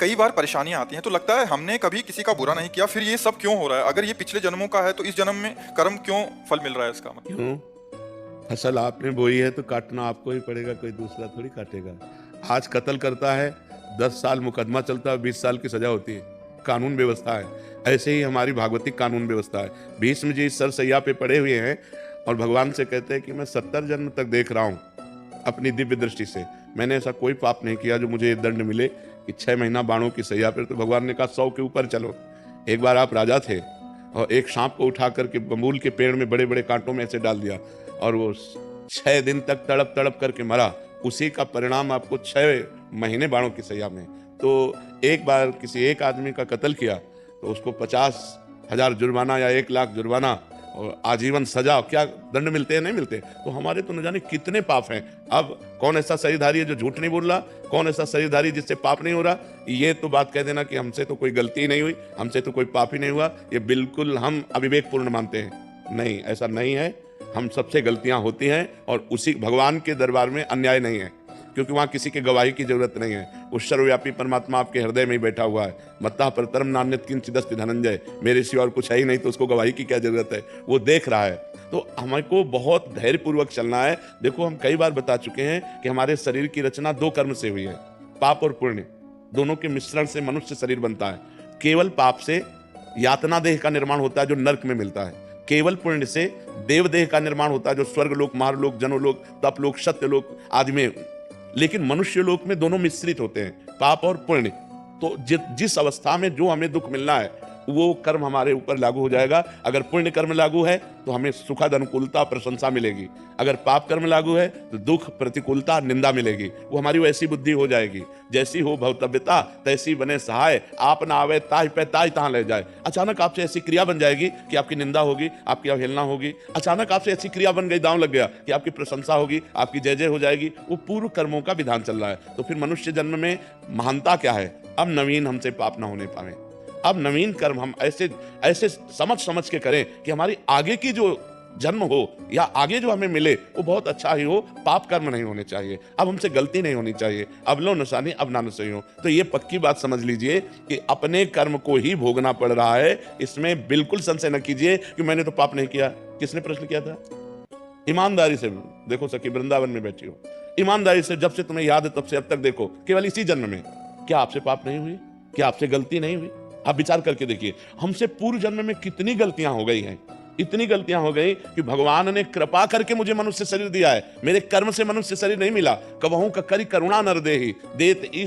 कई बार परेशानियाँ आती हैं तो लगता है हमने कभी किसी का बुरा नहीं किया, फिर ये सब क्यों हो रहा है? अगर ये पिछले जन्मों का है तो इस जन्म में कर्म क्यों फल मिल रहा है इसका मतलब? क्यों? फसल आपने बोई है तो काटना आपको ही पड़ेगा, कोई दूसरा थोड़ी काटेगा। आज कत्ल करता है, 10 साल मुकदमा चलता है, 20 साल की सजा होती है। कानून व्यवस्था है। ऐसे ही हमारी भागवतिक कानून व्यवस्था है। भीष्म जी सरसैया पे पड़े हुए हैं और भगवान से कहते हैं कि मैं 70 जन्म तक देख रहा हूँ अपनी दिव्य दृष्टि से। मैंने ऐसा कोई पाप नहीं किया जो मुझे ये दंड मिले कि 6 महीना बाणों की सैया पे। तो भगवान ने कहा 100 के ऊपर चलो। एक बार आप राजा थे और एक सांप को उठा करके बबूल के पेड़ में बड़े-बड़े कांटों में ऐसे डाल दिया और वो 6 दिन तक तड़प-तड़प करके मरा। उसी का परिणाम आपको 6 महीने बाणों की सैया में। तो एक बार किसी एक आदमी का कत्ल किया तो उसको 50,000 जुर्माना या 1 लाख जुर्माना और आजीवन सजा, क्या दंड मिलते हैं? नहीं मिलते। तो हमारे तो न जाने कितने पाप हैं। अब कौन ऐसा शरीरधारी है जो झूठ नहीं बोल रहा? कौन ऐसा शरीरधारी जिससे पाप नहीं हो रहा? ये तो बात कह देना कि हमसे तो कोई गलती ही नहीं हुई, हमसे तो कोई पाप ही नहीं हुआ, ये बिल्कुल हम अविवेकपूर्ण मानते हैं। नहीं, ऐसा नहीं है। हम सबसे गलतियां होती हैं और उसी भगवान के दरबार में अन्याय नहीं है, क्योंकि वहां किसी के गवाही की जरूरत नहीं है। उस सर्वव्यापी परमात्मा आपके हृदय में ही बैठा हुआ है। मत्तः परतरम नान्यत् किंचिदस्ति धनंजय, मेरे सिवा और कुछ है ही नहीं, तो उसको गवाही की क्या जरूरत है? वो देख रहा है। तो हमको बहुत धैर्यपूर्वक चलना है। देखो, हम कई बार बता चुके हैं कि हमारे शरीर की रचना 2 कर्म से हुई है, पाप और पुण्य। दोनों के मिश्रण से मनुष्य शरीर बनता है। केवल पाप से यातना देह का निर्माण होता है जो नरक में मिलता है। केवल पुण्य से देव देह का निर्माण होता है जो स्वर्गलोक, महारलोक, जनोलोक, तपलोक, सत्यलोक आदि में। लेकिन मनुष्य लोक में दोनों मिश्रित होते हैं, पाप और पुण्य। तो जिस अवस्था में जो हमें दुख मिलना है वो कर्म हमारे ऊपर लागू हो जाएगा। अगर पुण्य कर्म लागू है तो हमें सुखद अनुकूलता प्रशंसा मिलेगी। अगर पाप कर्म लागू है तो दुख, प्रतिकूलता, निंदा मिलेगी। वो हमारी वैसी बुद्धि हो जाएगी, जैसी हो भवतव्यता तैसी बने सहाय, आप ना आवे ताहि पे ताहि तहां ले जाए। अचानक आपसे ऐसी क्रिया बन जाएगी कि आपकी निंदा होगी, आपकी अवहेलना होगी। अचानक आपसे ऐसी क्रिया बन गई, दांव लग गया, कि आपकी प्रशंसा होगी, आपकी जय जय हो जाएगी। वो पूर्व कर्मों का विधान चल रहा है। तो फिर मनुष्य जन्म में महानता क्या है? अब नवीन हमसे पाप ना होने पाए। अब नवीन कर्म हम ऐसे ऐसे समझ समझ के करें कि हमारी आगे की जो जन्म हो या आगे जो हमें मिले वो बहुत अच्छा ही हो, पाप कर्म नहीं होने चाहिए। अब हमसे गलती नहीं होनी चाहिए। अब लो नसानी अब ना नसई हो। तो ये पक्की बात समझ लीजिए कि अपने कर्म को ही भोगना पड़ रहा है। इसमें बिल्कुल संशय न कीजिए कि मैंने तो पाप नहीं किया। किसने प्रश्न किया था? ईमानदारी से देखो सखी, वृंदावन में बैठी हो, ईमानदारी से जब से तुम्हें याद है तब से अब तक देखो, केवल इसी जन्म में क्या आपसे पाप नहीं हुई? क्या आपसे गलती नहीं हुई? आप विचार करके देखिए, हमसे पूर्व जन्म में कितनी गलतियां हो गई हैं। इतनी गलतियां हो गई कि भगवान ने कृपा करके मुझे मनुष्य शरीर दिया है। मेरे कर्म से मनुष्य शरीर नहीं मिला। कबहू का करी करुणा नर देहि, देत ईश